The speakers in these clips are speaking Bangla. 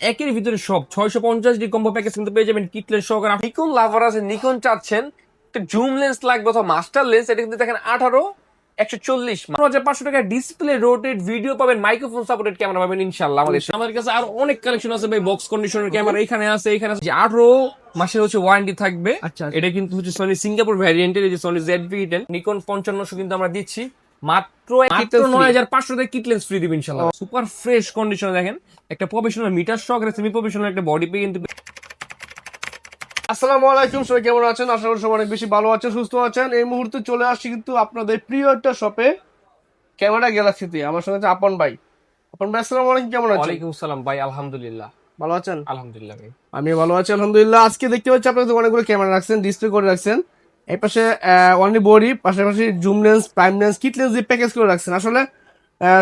একের ভিতরে সব 650 ডি কম্বো প্যাকেজ কিন্তু পেয়ে যাবেন কিটলেস সহকারে। নিকন লাভার আছে, নিকন চাচ্ছেন একটা জুম লেন্স লাগবে অথবা মাস্টার লেন্স, এটা কিন্তু দেখেন 18 140 টাকা ডিসপ্লে রোটেট ভিডিও পাবেন, মাইক্রোফোন সাপোর্টেড ক্যামেরা পাবেন ইনশাআল্লাহ। আমাদের কাছে আর অনেক কালেকশন আছে ভাই, বক্স কন্ডিশনের ক্যামেরা এখানে আছে, এখানে আছে। 18 মাসের হচ্ছে ওয়ারেন্টি থাকবে। এটা কিন্তু হচ্ছে সনি সিঙ্গাপুর ভ্যারিয়েন্টের, এই যে সনি ZV-10 নিকন 5500 কিন্তু আমরা দিচ্ছি মাত্র 9500 টাকা কিটলেন্স ফ্রি দিবেন ইনশাআল্লাহ। সুপার ফ্রেশ কন্ডিশনে দেখেন, একটা প্রফেশনাল মিটার সহকারে সেমি প্রফেশনাল একটা বডি পে কিন্তু। আসসালামু আলাইকুম, সবাই কেমন আছেন? আশা করি সবাই অনেক বেশি ভালো আছেন, সুস্থ আছেন। এই মুহূর্তে চলে আসছি কিন্তু আপনাদের প্রিয় একটা শপে, ক্যামেরা গ্যালাক্সিতে। আমার সঙ্গে আছে আপন ভাই। আপন ভাই আসসালামু আলাইকুম, কেমন আছেন? ওয়ালাইকুম আসসালাম ভাই, আলহামদুলিল্লাহ ভালো আছেন? আলহামদুলিল্লাহ ভাই, আমি ভালো আছি আলহামদুলিল্লাহ। আজকে দেখতে পাচ্ছি আপনাদের অনেকগুলো ক্যামেরা রাখছেন, ডিসপ্লে করে রাখছেন। এই পাশে অনলি বডি, পাশাপাশি zoom lens, prime lens, kit lens দিয়ে প্যাকেজ করে রাখছেন। আসলে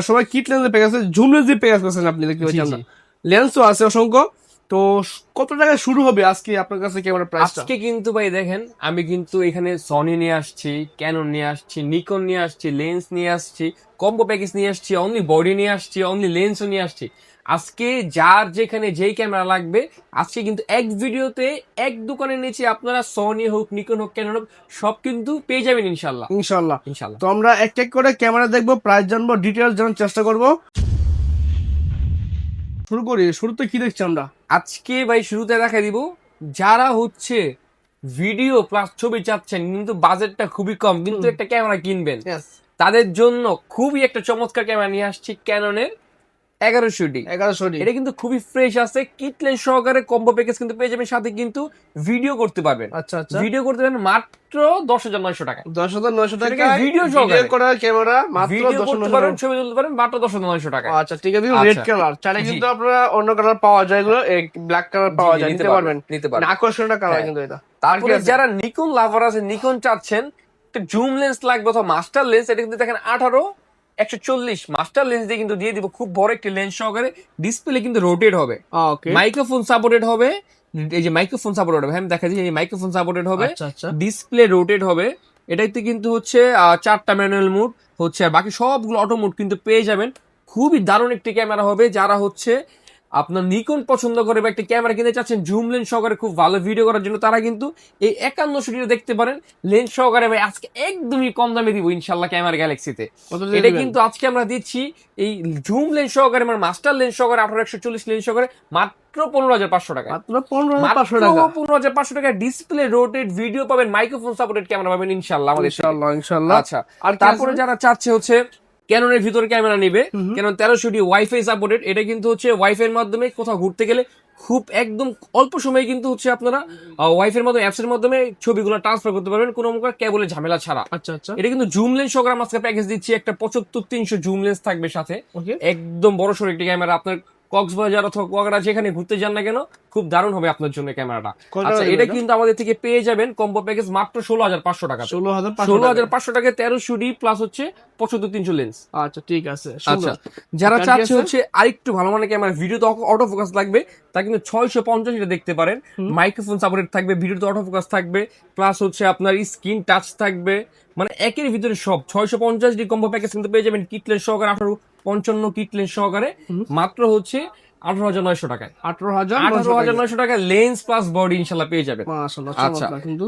সবাই কিট লেন্স দিয়ে প্যাকেজ, জুম লেন্স দিয়ে প্যাকেজ করছেন আপনি, দেখতে পাচ্ছি আমরা। লেন্সও আছে অসংখ্য। তো কত টাকায় শুরু হবে আজকে আপনার কাছে ক্যামেরা প্রাইসটা? আজকে কিন্তু ভাই দেখেন, আমি কিন্তু এখানে সনি নিয়ে আসছি, ক্যানন নিয়ে আসছি, নিকন নিয়ে আসছি, লেন্স নিয়ে আসছি, কম্বো প্যাকেজ নিয়ে আসছি, অনলি বডি নিয়ে আসছি, অনলি লেন্সও নিয়ে আসছি। আজকে যার যেখানে যেই ক্যামেরা লাগবে, আজকে কিন্তু এক ভিডিওতে এক দোকানের নিচে আপনারা সনি হোক, নিকন হোক, ক্যানন হোক, সব কিন্তু পেয়ে যাবেন ইনশাল্লাহ ইনশাল্লাহ ইনশাল্লাহ। তো আমরা এক এক করে ক্যামেরা দেখবো, প্রাইস জানবো, ডিটেলস জানার চেষ্টা করব। শুরু করি, শুরুতে কি দেখছি আমরা আজকে ভাই শুরুতে দেখা দিব, যারা হচ্ছে ভিডিও প্লাস ছবি চাচ্ছেন কিন্তু বাজেটটা খুবই কম, কিন্তু একটা ক্যামেরা কিনবেন, তাদের জন্য খুবই একটা চমৎকার ক্যামেরা নিয়ে আসছি, ক্যাননের 1100D। এটা কিন্তু খুবই ফ্রেশ আছে, কিটলেন সহকারে কম্বো প্যাকেজ কিন্তু পেয়ে যাবেন, সাথে কিন্তু ভিডিও করতে পারবেন। আচ্ছা আচ্ছা, ভিডিও করতে পারবেন মাত্র 10,900 টাকা। 10,900 টাকা ভিডিও করা ক্যামেরা, মাত্র ভিডিও করতে 10,900 পারেন, ছবি তুলতে পারেন মাত্র 10,900 টাকা। আচ্ছা ঠিক আছে, রেড কালার চাইলে কিন্তু আপনারা অন্য কালার পাওয়া যায়, এগুলো ব্ল্যাক কালার পাওয়া যায়, নিতে পারবেন। আকর্ষণীয় কালার কিন্তু এটা। তারপরে যারা নিকন লাভার আছে, নিকন চাচ্ছেন একটা জুম লেন্স লাগবে অথবা মাস্টার লেন্স, এটা কিন্তু দেখেন 18 140 মাস্টার লেন্স দিয়ে কিন্তু দিয়ে দিব, খুব বড় একটি লেন্স সহকারে। ডিসপ্লে কিন্তু রোটেট হবে, মাইক্রোফোন সাপোর্টেড হবে, এই যে মাইক্রোফোন সাপোর্টেড হবে, আমি দেখা দিই এই মাইক্রোফোন সাপোর্টেড হবে, ডিসপ্লে রোটেট হবে। এটাতে কিন্তু হচ্ছে 4টা ম্যানুয়াল মোড হচ্ছে, আর বাকি সবগুলো অটো মোড কিন্তু পেয়ে যাবেন। খুবই দারুণ একটি ক্যামেরা হবে। যারা হচ্ছে আপনার নিকন পছন্দ করে বা একটা ক্যামেরা কিনতে চাচ্ছেন জুম লেন্স সহকারে খুব ভালো ভিডিও করার জন্য, তারা কিন্তু এই 5100 দেখতে পারেন লেন্স সহকারে। ভাই আজকে একদমই কম দামে দিব ইনশাল্লাহ ক্যামেরা গ্যালাক্সিতে। এটা কিন্তু আজকে আমরা দিচ্ছি এই জুম লেন্স সহকারে, মানে মাস্টার লেন্স সহকারে 18 140 লেন্স সহকারে মাত্র 15,500 টাকা। মাত্র 15,500 টাকা ডিসপ্লে রোটেট ভিডিও পাবেন, মাইক্রোফোন সাপোর্টেড ক্যামেরা পাবেন ইনশাল্লাহ আমাদের। ইনশাল্লাহ। আচ্ছা, আর তারপরে যারা চাচ্ছে হচ্ছে ক্যাননের ভিতরে ক্যামেরা নিবে, ক্যানন 1300D ওয়াইফাই সাপোর্টেড, এটা কিন্তু হচ্ছে ওয়াইফাই এর মাধ্যমে কোথাও ঘুরতে গেলে খুব একদম অল্প সময়ে কিন্তু হচ্ছে আপনারা ওয়াইফাই এর মাধ্যমে, অ্যাপস এর মাধ্যমে ছবিগুলো ট্রান্সফার করতে পারবেন কোনো প্রকার কেবলের ঝামেলা ছাড়া। আচ্ছা আচ্ছা, এটা কিন্তু জুম লেন্স সহকারে আমরা আজকে প্যাকেজ দিচ্ছি, একটা 75-300 জুম লেন্স থাকবে সাথে, একদম বড় সড়ো একটি ক্যামেরা। আপনার কক্সবাজার অথবা কুয়াকাটা যেখানে ঘুরতে যান না কেন, খুব দারুণ হবে আপনার জন্য ক্যামেরাটা। আচ্ছা, এটা কিন্তু আমাদের থেকে পেয়ে যাবেন কম্বো প্যাকেজ মাত্র 16,500 টাকা। 16,500 টাকা 1300D প্লাস হচ্ছে 75-300 লেন্স। আচ্ছা ঠিক আছে। আচ্ছা, যারা চাচ্ছে হচ্ছে আরেকটু ভালো মানের ক্যামেরা, ভিডিওতে অটো ফোকাস লাগবে, তা কিন্তু 650 দেখতে পারেন, মাইক্রোফোন সাপোর্টেড থাকবে, ভিডিওতে অটো ফোকাস থাকবে, প্লাস হচ্ছে আপনার স্ক্রিন টাচ থাকবে, মানে একের ভিতরে সব 650D কম্বো প্যাকেজ কিন্তু পেয়ে যাবেন কিটলেন সহকারে, 1855 কিটলেন সহকারে মাত্র হচ্ছে 18,900 টাকায়। 18,900 টাকা লেন্স প্লাস বডি ইনশাল্লাহ পেয়ে যাবেন। আচ্ছা,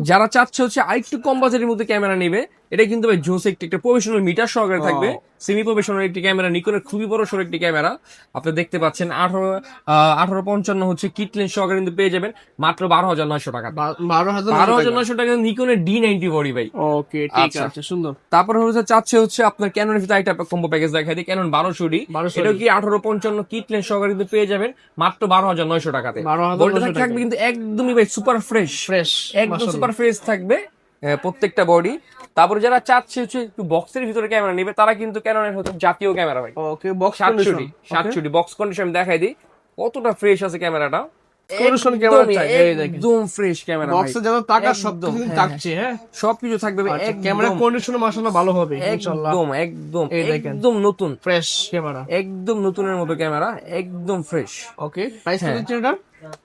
যারা চাচ্ছে হচ্ছে আরেকটু কম বাজেটের মধ্যে ক্যামেরা নেবে, এটা কিন্তু ভাই জোস একটা প্রফেশনাল মিটার সহকারে থাকবে, সেমি প্রফেশনাল একটি ক্যামেরা, নিকনের খুবই বড় সড়ো একটি ক্যামেরা আপনি দেখতে পাচ্ছেন। 1855 হচ্ছে কিট লেন্স সহকারে কিন্তু পেয়ে যাবেন মাত্র 12,900 টাকা। 12,900 টাকা নিকনের D90 বডি ভাই। ওকে ঠিক আছে, সুন্দর। তারপরে হচ্ছে চাচ্ছে হচ্ছে আপনার ক্যাননের ভিতরে একটা কম্বো প্যাকেজ দেখাই দিই, ক্যানন 1200D, এটা কি 1855 কিট লেন্স সহকারে কিন্তু পেয়ে যাবেন মাত্র 12,900 টাকাতে। বডিটা থাকবে কিন্তু একদমই ভাই সুপার ফ্রেশ, একদম সুপার ফ্রেশ থাকবে প্রত্যেকটা বডি। তারপরে যারা চাচ্ছে হচ্ছে একটু বক্সের ভিতরে ক্যামেরা নেবে, তারা কিন্তু ক্যাননের হচ্ছে জাতীয় ক্যামেরা ভাই। ওকে, বক্স 760 বক্স কন্ডিশন আমি দেখাই দিই কতটা ফ্রেশ আছে ক্যামেরাটা। একদম ফ্রেশ ক্যামেরা, বক্সে যত টাকা সবকিছু থাকছে, হ্যাঁ সবকিছু থাকবে। ক্যামেরা কন্ডিশন মাশাআল্লাহ ভালো হবে ইনশাআল্লাহ। একদম একদম নতুন ফ্রেশ ক্যামেরা, একদম নতুনের মতো ক্যামেরা, একদম ফ্রেশ। ওকে, প্রাইস কত দিচ্ছেন এটা?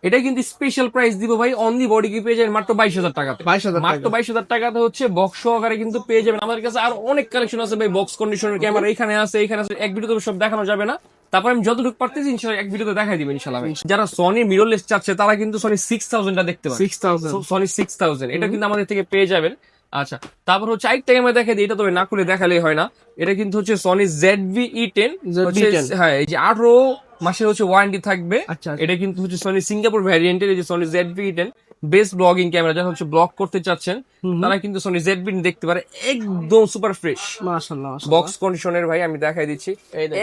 এটা কিন্তু স্পেশাল প্রাইস দিব ভাই, অনলি বডি কি পেয়ে যাবেন মাত্র 22,000 টাকাতে। মাত্র 22,000 টাকাতে হচ্ছে বক্স সহকারে কিন্তু পেয়ে যাবেন। আমাদের কাছে আর অনেক কালেকশন আছে ভাই, বক্স কন্ডিশনের ক্যামেরা এখানে আছে, এখানে আছে, এক ভিডিওতে সব দেখানো যাবে না, তারপর আমি যতটুকু পারতেছি ইনশাআল্লাহ এক ভিডিওতে দেখাই দিবেন ইনশাআল্লাহ ভাই। যারা সনি মিররলেস চাচ্ছে তারা কিন্তু সনি 6000টা দেখতে পারে, 6000 সনি 6000 এটা কিন্তু আমাদের থেকে পেয়ে যাবেন। আচ্ছা, তারপর হচ্ছে আরেকটা ক্যামেরা দেখাই দিই, এটা তবে না খুলে দেখালেই হয় না। এটা কিন্তু হচ্ছে সনি ZV-E10, হ্যাঁ এই যে 18 মাসের হচ্ছে ওয়ারেন্টি থাকবে। আচ্ছা, এটা কিন্তু হচ্ছে সনি সিঙ্গাপুর ভ্যারিয়েন্টের, এই যে Sony ZV-E10 best blogging camera, যারা হচ্ছে ব্লগ করতে চাচ্ছেন তারা কিন্তু সনি ZV-E10 দেখতে পারে, একদম সুপার ফ্রেশ মাশাআল্লাহ বক্স কন্ডিশনের ভাই। আমি দেখাই দিচ্ছি,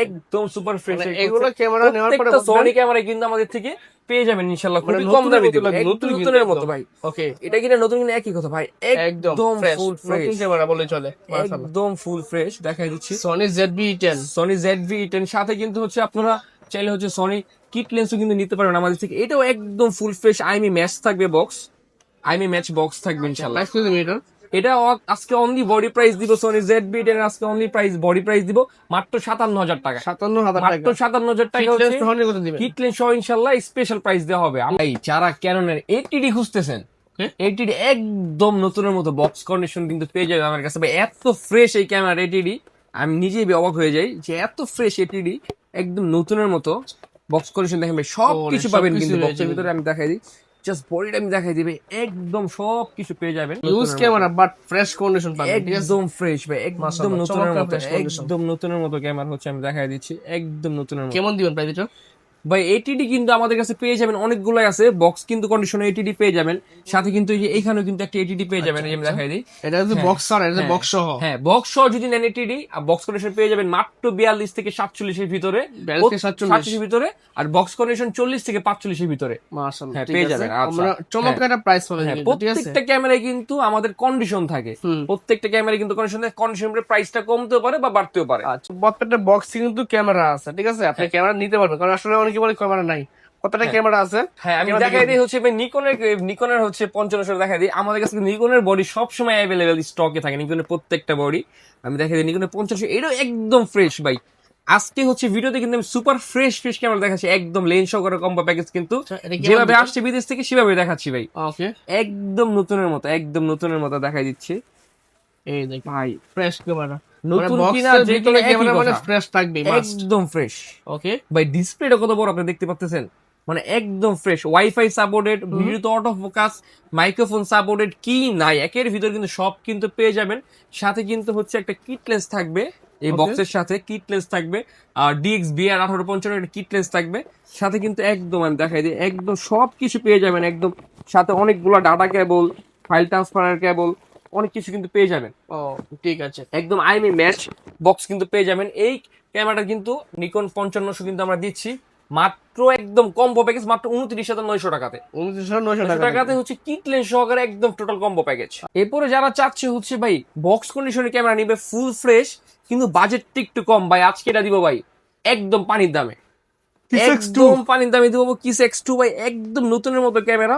একদম সুপার ফ্রেশ। এগুলো ক্যামেরা নেওয়ার পরে সনি ক্যামেরা কিন্তু আমাদের থেকে পেয়ে যাবেন ইনশাআল্লাহ খুবই কম দামে দিবেন, নতুনের মতো ভাই। ওকে, এটা কিনা নতুন কিনা একই কথা ভাই, একদম ফুল ফ্রেশ, নতুন ক্যামেরা বলে চলে, একদম ফুল ফ্রেশ। দেখাই দিচ্ছি সনি ZV-E10, সনি ZV-E10 সাথে কিন্তু হচ্ছে আপনারা চাইলে হচ্ছে সনি কিট লেন্সও কিন্তু নিতে পারবেন আমাদের থেকে। এটাও একদম ফুল ফ্রেশ আইমি ম্যাচ থাকবে, বক্স আইমি ম্যাচ বক্স থাকবে ইনশাআল্লাহ। প্রাইস কত মিটার? এটা আজকে অনলি বডি প্রাইস দিব, সনি ZV-E10 আজকে অনলি প্রাইস বডি প্রাইস দিব মাত্র 57000 টাকা, 57000 টাকা, মাত্র 57000 টাকা কিট লেন্স হচ্ছে সহনে কত দিবেন? কিট লেন্স সহ ইনশাআল্লাহ স্পেশাল প্রাইস দেওয়া হবে। এই যারা ক্যাননের 80D খুঁজতেছেন, 80D একদম নতুনের মতো বক্স কন্ডিশন কিন্তু পেয়ে যাবে আমার কাছে ভাই। এত ফ্রেশ এই ক্যামেরা 80D, আমি নিজেই অবাক হয়ে যাই যে এত ফ্রেশ 80D একদম নতুনের মতো বক্স কন্ডিশন। দেখেন ভাই সবকিছু পাবেন কিন্তু বক্সের ভিতরে। আমি দেখাই দিই, জাস্ট বডিটা আমি দেখাই দিবে, একদম সবকিছু পেয়ে যাবেন। Use camera but fresh condition পাবেন, ঠিক আছে? একদম ফ্রেশ ভাই, একদম মাশাআল্লাহ, নতুনের চমৎকার মতো, fresh condition। একদম নতুনের মতো ক্যামেরা হচ্ছে। আমি দেখাই দিচ্ছি একদম নতুনের মতো। কেমন দিবেন প্রাইস এটা? ভাই 80D কিন্তু আমাদের কাছে পেয়ে যাবেন, অনেকগুলাই আছে বক্স কিন্তু কন্ডিশনে 80D পেয়ে যাবেন। সাথে কিন্তু এই যে এইখানেও কিন্তু একটা 80D পেয়ে যাবেন, এই যে আমি দেখাই দিই। এটা হচ্ছে বক্স আর এটা বক্স সহ। হ্যাঁ বক্স সহ যদি নেন 80D আর বক্স কন্ডিশন পেয়ে যাবেন মাত্র 42 থেকে 47 এর ভিতরে, 42 থেকে 47 এর ভিতরে, আর বক্স কন্ডিশন 40 থেকে 45 এর ভিতরে। মাশাআল্লাহ, হ্যাঁ, ঠিক পেয়ে আছে। যাবেন। আচ্ছা, আমরা চমৎকার একটা প্রাইস পাবেন হ্যাঁ, কিন্তু, ঠিক আছে? প্রত্যেকটা ক্যামেরায় কিন্তু আমাদের কন্ডিশন থাকে, প্রত্যেকটা ক্যামেরায় কিন্তু কন্ডিশনের প্রাইসটা কমতেও পারে বা বাড়তেও পারে। আচ্ছা, প্রত্যেকটা বক্সে কিন্তু ক্যামেরা আছে, ঠিক আছে? আপনি ক্যামেরা নিতে পারবেন, কারণ আসলে অনেকে বলে ক্যামেরা নাই। কতটা ক্যামেরা আছে? হ্যাঁ, আমি দেখাই দিই হচ্ছে নিকনের হচ্ছে 55 দেখাই দিই। আমাদের কাছে নিকনের বডি সবসময় অ্যাভেলেবেল স্টকে থাকে, নিকনের প্রত্যেকটা বডি। আমি দেখাই দিই নিকনের 55, এটাও একদম ফ্রেশ ভাই। আজকে হচ্ছে ভিডিওতে কিন্তু আমি সুপার ফ্রেশ ক্যামেরা দেখাচ্ছি, একদম লেন্স সহকারে কম্বো প্যাকেজ কিন্তু যেভাবে আসছে বিদেশ থেকে সেভাবে দেখাচ্ছি ভাই। ওকে, একদম নতুনের মতো, একদম নতুনের মতো দেখাই দিচ্ছি। এই দেখ ভাই ফ্রেশ ক্যামেরা, নতুন কিনা যে কিনা কিনা ক্যামেরা মানে কথা, ফ্রেশ থাকবে, একদম ফ্রেশ। ওকে, ভাই ডিসপ্লেটা কত বড় আপনি দেখতে পাচ্ছেন, মানে একদম ফ্রেশ। ওয়াইফাই সাপোর্টেড, ভিডিওতে অটো ফোকাস, মাইক্রোফোন সাপোর্টেড, কি নাই একের ভিতর কিন্তু সব কিন্তু পেয়ে যাবেন। সাথে কিন্তু হচ্ছে একটা কিট লেন্স থাকবে এই বক্সের সাথে, কিট লেন্স থাকবে। আর DXBR 1855 একটা কিট লেন্স থাকবে সাথে কিন্তু। একদম আমি দেখাই দিই, একদম সবকিছু পেয়ে যাবেন একদম। সাথে অনেকগুলো ডাটা কেবল, ফাইল ট্রান্সফারের কেবল, অনেক কিছু কিন্তু পেয়ে যাবেন। ও ঠিক আছে, একদম আইমি ম্যাচ বক্স কিন্তু পেয়ে যাবেন। এই ক্যামেরাটা কিন্তু নিকন 5500 কিন্তু আমরা দিচ্ছি মাত্র একদম কম্বো প্যাকেজ, মাত্র 29,900 টাকাতে। 29,900 টাকাতে হচ্ছে কিট লেন্স সহকারে একদম টোটাল কম্বো প্যাকেজ। এরপরে যারা চাচ্ছে হচ্ছে ভাই বক্স কন্ডিশনের ক্যামেরা নিবে ফুল ফ্রেশ কিন্তু বাজেট একটু কম, ভাই আজকে এটা দিব ভাই একদম পানির দামে, একদম পানির দামে দিব কিস X2 ভাই, একদম নতুনের মতো ক্যামেরা।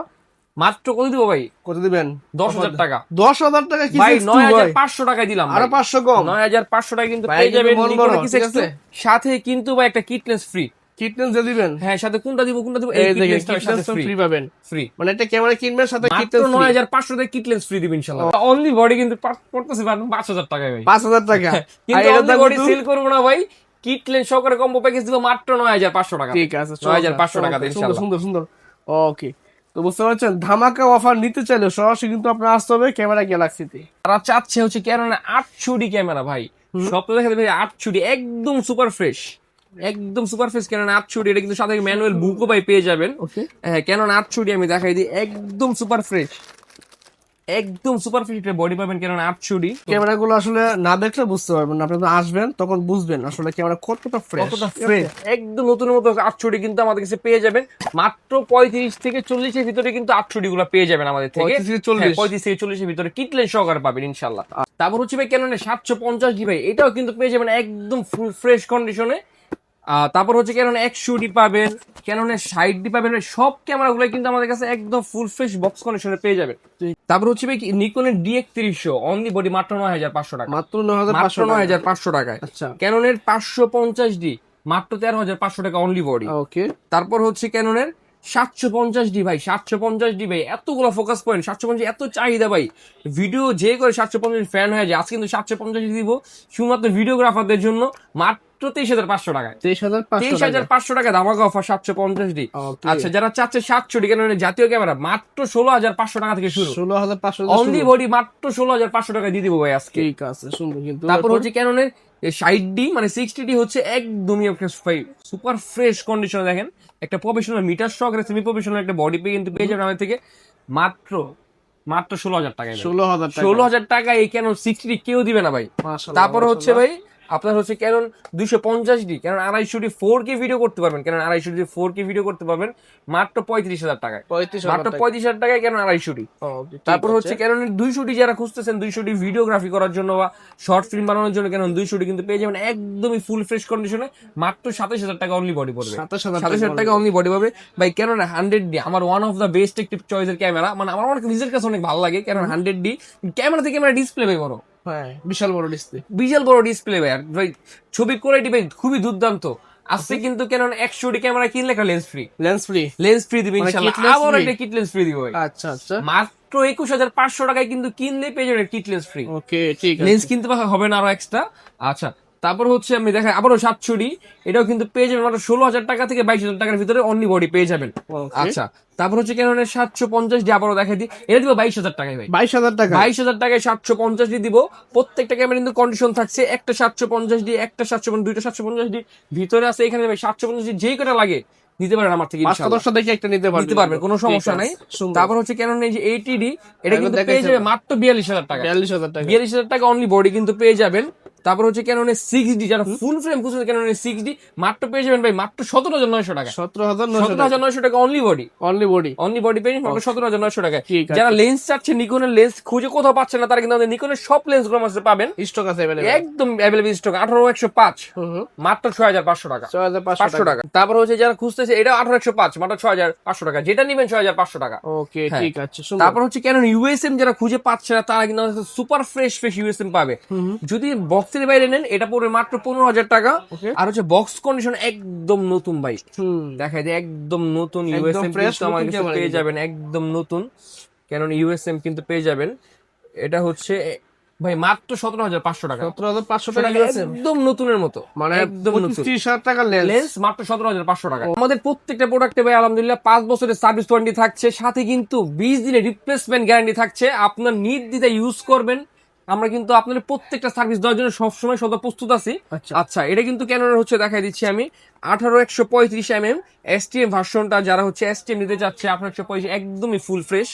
মাত্র কত দিব ভাই? কত দিবেন? 10,000 টাকা। 10,000 টাকা কি ভাই X2 9,500 টাকায় দিলাম, আরো 500 কম, 9,500 টাকা কিন্তু ভাই, পেয়ে যাবেন মন নিকন বড়, কিস ঠিক X2 আছে? সাথে কিন্তু ভাই একটা kit lens free. Kit lens দিয়ে দিবেন? হ্যাঁ, সাথে কোনটা দিব এই দেখেন, কিট লেন্স ফ্রি পাবেন, ফ্রি। মানে একটা ক্যামেরা কিনবেন সাথে কিট মাত্র লেন্স ফ্রি। 9,500 টাকা কিট লেন্স ফ্রি দিবেন ইনশাআল্লাহ। অনলি বডি কিন্তু পড়তেছে 5,000 টাকায় ভাই, 5,000 টাকা। কিন্তু অনলি বডি সেল করব না ভাই, কিট লেন্স সহকারে কম্বো প্যাকেজ দিব মাত্র 9,500 টাকা। ঠিক আছে, 9,500 টাকা সুন্দর ইনশাআল্লাহ। সুন্দর সুন্দর। ওকে, তো বুঝতে পারছেন, ধামাকা অফার নিতে চাইলে সরাসরি কিন্তু আপনার আসতে হবে ক্যামেরা গ্যালাক্সিতে। তারা চাচ্ছে হচ্ছে ক্যানন 800D ক্যামেরা ভাই, স্বপ্ন দেখা দেবে 800D একদম সুপার ফ্রেশ, একদম সুপার ফ্রেশ ক্যানন 800D। এটা কিন্তু সাথে ম্যানুয়াল বুকও ভাই পেয়ে যাবেন। ওকে, হ্যাঁ, ক্যানন 800D আমি দেখাই দিই, একদম সুপার ফ্রেশ, একদম সুপার ফ্রেশ বডি পাবেন ক্যানন 800D। ক্যামেরাগুলো আসলে না দেখলে বুঝতে পারবেন না, আপনি তো আসবেন তখন বুঝবেন আসলে ক্যামেরা কতটা ফ্রেশ, কতটা ফ্রেশ, একদম নতুন মতো 800D কিন্তু আমাদের কাছে পেয়ে যাবেন মাত্র 35 থেকে 40 এর ভিতরে কিন্তু 800D গুলো পেয়ে যাবেন আমাদের থেকে। 35 থেকে 40? 35 থেকে 40 এর ভিতরে কিট লেন্স সহকারে পাবেন ইনশাআল্লাহ। তারপর হচ্ছে ভাই ক্যাননের 750D ভাই, এটাও কিন্তু পেয়ে যাবেন একদম ফুল ফ্রেশ কন্ডিশনে। তারপর হচ্ছে ক্যানন 100D পাবেন, ক্যাননের 60D পাবেন, সব ক্যামেরাগুলো কিন্তু আমাদের কাছে একদম ফুল ফ্রেশ বক্স কন্ডিশনে পেয়ে যাবেন। তারপর হচ্ছে ভাই নিকনের DX300 অনলি বডি মাত্র 9,500 টাকা, মাত্র 9,500 টাকা। 9,500 টাকায়। আচ্ছা, ক্যাননের 550D মাত্র 13,500 টাকা অনলি বডি। ওকে, তারপর হচ্ছে ক্যাননের 750D ভাই, 750D ভাই, এতগুলো ফোকাস পয়েন্ট, 750 এত চাহিদা ভাই, ভিডিও যে করে 750 ফ্যান হয়ে যায়। আজকে কিন্তু 750 দিব শুধুমাত্র ভিডিওগ্রাফারদের জন্য, মাত্র 23,500 টাকায়। 23,500 টাকা ধামাকা অফার 750D। আচ্ছা, যারা চাচ্ছে 700D কেন জাতীয় ক্যামেরা, মাত্র 16,500 টাকা থেকে শুরু। 16,500 অনলি বডি মাত্র 16,500 টাকা দিয়ে দিব ভাই আজকে। ঠিক আছে, সুন্দর। কিন্তু তারপর হচ্ছে ক্যাননের 60D মানে 60D হচ্ছে একদমই সুপার ফ্রেশ কন্ডিশনে। দেখেন একটা প্রফেশনাল মিটার সহকারে সেমি প্রফেশনাল একটা বডি পে কিন্তু পেয়ে যাবেন আমাদের থেকে মাত্র 16,000 টাকায়। 16,000 টাকা এই ক্যানন 60D কেউ দিবে না ভাই। তারপর হচ্ছে ভাই আপনার হচ্ছে Canon 250D, Canon 250D 4K video করতে পারবেন, ক্যানন 250D 4K ভিডিও করতে পারবেন মাত্র 35,000 টাকায়। মাত্র 35,000 টাকায় ক্যানন 250D। তারপর হচ্ছে ক্যাননের 200D যারা খুঁজতেছেন, 200D ভিডিওগ্রাফি করার জন্য বা শর্ট ফিল্ম বানানোর জন্য ক্যানন 200D কিন্তু পেয়ে যাবেন একদমই ফুল ফ্রেশ কন্ডিশনে মাত্র 27,000 টাকা অনলি বডি পড়বে। 27,000 টাকা অনলি বডি পাবে ভাই। ক্যানন 100D আমার ওয়ান অফ দ্য বেস্ট একটি চয়েসের ক্যামেরা, মানে আমার অনেক নিজের কাছে অনেক ভালো লাগে ক্যানন 100D। ক্যামেরা থেকে ক্যামেরা ডিসপ্লে ভাই বড়, বিশাল বড় ডিসপ্লে, বিশাল বড় ডিসপ্লে ভাই, ছবি কোয়ালিটি ভাই খুবই দুর্দান্ত। আজকে কিন্তু ক্যানন 100D ক্যামেরা কিনলে একটা লেন্স ফ্রি দিবে ইনশাআল্লাহ, আবার একটা কিট লেন্স ফ্রি দিবে ভাই। আচ্ছা আচ্ছা, মাত্র 21,500 টাকায় কিন্তু কিনলে পেয়ে যাবেন কিট লেন্স ফ্রি। ওকে ঠিক আছে, লেন্স কিনতে হবে না আরো এক্সট্রা। আচ্ছা, তারপর হচ্ছে আমি দেখাই আবারও 700D, এটাও কিন্তু পেয়ে যাবেন মাত্র 16,000 টাকা থেকে 22,000 টাকার ভিতরে অনলি বডি পেয়ে যাবেন। আচ্ছা, তারপর হচ্ছে ক্যাননের 750D আবারও দেখাই দিই, এটা দিব 22,000 টাকায় ভাই। 22,000 টাকায় 750D দিব। প্রত্যেকটা ক্যামেরা কিন্তু কন্ডিশন থাকছে, একটা 750D, একটা 750, দুইটা 750D ভিতরে আছে। এখানে ভাই 750D যেই কটা লাগে নিতে পারেন আমার থেকে ইনশাআল্লাহ, দেখে একটা নিতে পারবেন, কোনো সমস্যা নাই। তারপর হচ্ছে ক্যানন এই যে 80D, এটা কিন্তু পেয়ে যাবে মাত্র 42,000 টাকা। 42,000 টাকা অনলি বডি কিন্তু পেয়ে যাবেন। তারপর হচ্ছে ক্যাননের 6D, যারা ফুল ফ্রেম খুঁজছেন ক্যাননের 6D মাত্র পেয়ে যাবেন ভাই মাত্র 17,900 টাকা। 17,900 টাকা অনলি বডি পেয়ে মাত্র 17,900 টাকা। যারা লেন্স চাচ্ছে, নিকনের লেন্স খুঁজে কোথাও পাচ্ছেন না, তারা কিন্তু আমাদের নিকনের সব লেন্স গুলো আমাদের পাবেন, স্টক আছে একদম অ্যাভেলেবল স্টক। 18,105 মাত্র 6,500 টাকা, 500 টাকা। তারপর হচ্ছে যারা খুঁজতেছে, এটা 18,105 মাত্র 6,500 টাকা, যেটা নিবেন 6,500 টাকা। ওকে ঠিক আছে। তারপর হচ্ছে ক্যানন ইউএসএম যারা খুঁজে পাচ্ছে না, তারা কিন্তু সুপার ফ্রেশ ইউএসএম পাবে। যদি বক্সের বাইরে নেন এটা পড়বে মাত্র 15,000 টাকা। আর হচ্ছে বক্স কন্ডিশন একদম নতুন ভাই, দেখাই দিয়ে একদম নতুন ইউএসএম আমাদের কাছে পেয়ে যাবেন, একদম নতুন ক্যানন ইউএসএম কিন্তু পেয়ে যাবেন। এটা হচ্ছে ভাই মাত্র 17,500 টাকা। 17,500 টাকা একদম নতুনের মতো, মানে একদম নতুন 30,000 টাকা লেন্স মাত্র 17,500 টাকা। আমাদের প্রত্যেকটা প্রোডাক্টে ভাই আলহামদুলিল্লাহ 5 বছরের সার্ভিস ওয়ারেন্টি থাকছে, সাথে কিন্তু 20 দিনের রিপ্লেসমেন্ট গ্যারান্টি থাকছে। আপনার নির্দ্বিধায় ইউজ করবেন, আমরা কিন্তু আপনাদের প্রত্যেকটা সার্ভিস দেওয়ার জন্য সবসময় সদা প্রস্তুত আছি। আচ্ছা, এটা কিন্তু ক্যাননের হচ্ছে দেখাই দিচ্ছি আমি 18-135mm STM ভার্সনটা, যারা হচ্ছে STM নিতে চাচ্ছে 18-135 একদমই ফুল ফ্রেশ,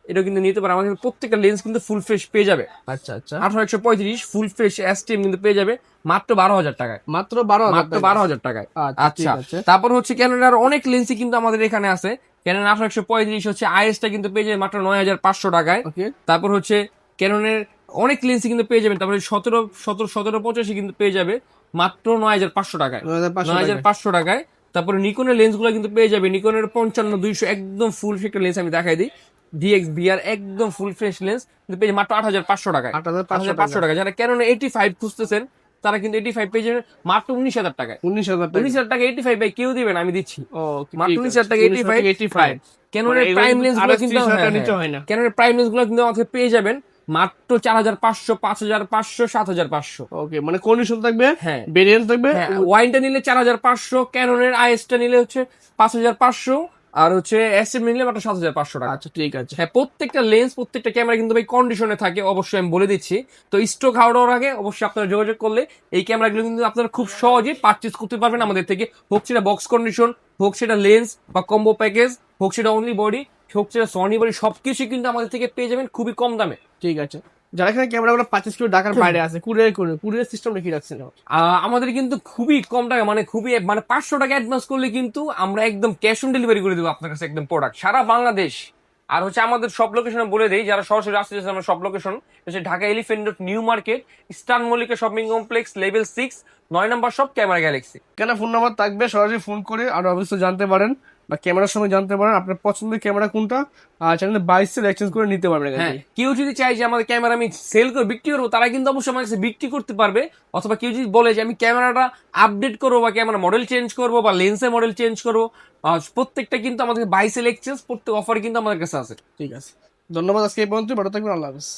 এটা কিন্তু নিতে পারে। আমাদের প্রত্যেকটা লেন্স কিন্তু ফুল ফ্রেশ পেয়ে যাবে। আচ্ছা আচ্ছা, 18-135 ফুল ফ্রেশ STM কিন্তু পেয়ে যাবে মাত্র 12,000 টাকায়। মাত্র 12,000 টাকায়। আচ্ছা, তারপর হচ্ছে ক্যাননের আর অনেক লেন্সই কিন্তু আমাদের এখানে আছে। ক্যানন 18-135 হচ্ছে IS-টা কিন্তু পেয়ে যাবে মাত্র 9,500 টাকায়। তারপর হচ্ছে ক্যাননের অনেক লেন্সই কিন্তু পেয়ে যাবেন। তারপরে 17-85 কিন্তু পেয়ে যাবে মাত্র 9,500 টাকায়। 9,500 টাকায়। তারপরে নিকনের লেন্স গুলো কিন্তু পেয়ে যাবে, নিকনের 55-200 একদম ফুল ফ্রেশ লেন্স আমি দেখাই দিই, DXBR একদম ফুল ফ্রেশ লেন্স কিন্তু পেয়ে মাত্র 8,500 টাকায়। 8,500 টাকা। যারা ক্যানন 85 খুঁজতেছেন তারা কিন্তু 85 পেয়ে যাবেন মাত্র 19,000 টাকায়। 19,000 টাকা 85 ভাই কেউ দিবেন, আমি দিচ্ছি মাত্র 19,000 টাকা 85। ক্যাননের প্রাইম লেন্স গুলো কিন্তু ক্যাননের প্রাইম লেন্স গুলো কিন্তু আমাকে পেয়ে যাবেন মাত্র 4,500, 5,500, 7,500। ওকে, মানে কন্ডিশন থাকবে, হ্যাঁ ভেরিয়েন্ট থাকবে। ওয়াইনটা নিলে 4,500, ক্যাননের IS-টা নিলে হচ্ছে 5,500, আর হচ্ছে STM নিলে মাত্র 7,500 টাকা। আচ্ছা ঠিক আছে। হ্যাঁ, প্রত্যেকটা লেন্স প্রত্যেকটা ক্যামেরা কিন্তু ভাই কন্ডিশনে থাকে, অবশ্যই আমি বলে দিচ্ছি। তো স্টক হাওড়ার আগে অবশ্যই আপনারা যোগাযোগ করলে এই ক্যামেরাগুলো কিন্তু আপনারা খুব সহজে পারচেজ করতে পারবেন আমাদের থেকে, হোক সেটা বক্স কন্ডিশন, হোক সেটা লেন্স বা কম্বো প্যাকেজ, হোক সেটা অনলি বডি, হোক সেটা সনি বডি, সবকিছু কিন্তু আমাদের থেকে পেয়ে যাবেন খুবই কম দামে। ঠিক আছে। যারা এখানে ক্যামেরাগুলো পারচেজ করে ঢাকার বাইরে আছে, কুরিয়ার সিস্টেমটা কি রাখছেন? আমাদের কিন্তু খুবই কম টাকা, মানে 500 টাকা অ্যাডভান্স করলে কিন্তু আমরা একদম ক্যাশ অন ডেলিভারি করে দেবো আপনার কাছে একদম প্রোডাক্ট সারা বাংলাদেশ। আর হচ্ছে আমাদের সব লোকেশন বলে দেই, যারা সরাসরি আসতে চাচ্ছেন আমরা সব লোকেশন হচ্ছে Dhaka elephant road, new market, eastern Mallika shopping complex, level 6, 9 নম্বর শপ, ক্যামেরা গ্যালাক্সি। কেন ফোন নাম্বার থাকবে, সরাসরি ফোন করে আরো অবশ্যই জানতে পারেন। বা ক্যামেরার সময় জানতে পারেন আপনার পছন্দের ক্যামেরা কোনটা, আর চ্যানেলে 22 সেল এক্সচেঞ্জ করে নিতে পারবেন এখান হ্যাঁ, থেকে। কেউ যদি চায় যে আমাদের ক্যামেরা আমি সেল করে বিক্রি করবো, তারা কিন্তু অবশ্যই আমার কাছে বিক্রি করতে পারবে। অথবা কেউ যদি বলে যে আমি ক্যামেরাটা আপডেট করবো বা ক্যামেরা মডেল চেঞ্জ করবো বা লেন্সের মডেল চেঞ্জ করবো, প্রত্যেকটা কিন্তু আমাদের 22 সেল এক্সচেঞ্জ প্রত্যেক অফার কিন্তু আমাদের কাছে আছে। ঠিক আছে, ধন্যবাদ, আজকে এই পর্যন্ত, ভালো থাকবেন, আল্লাহ হাফেজ।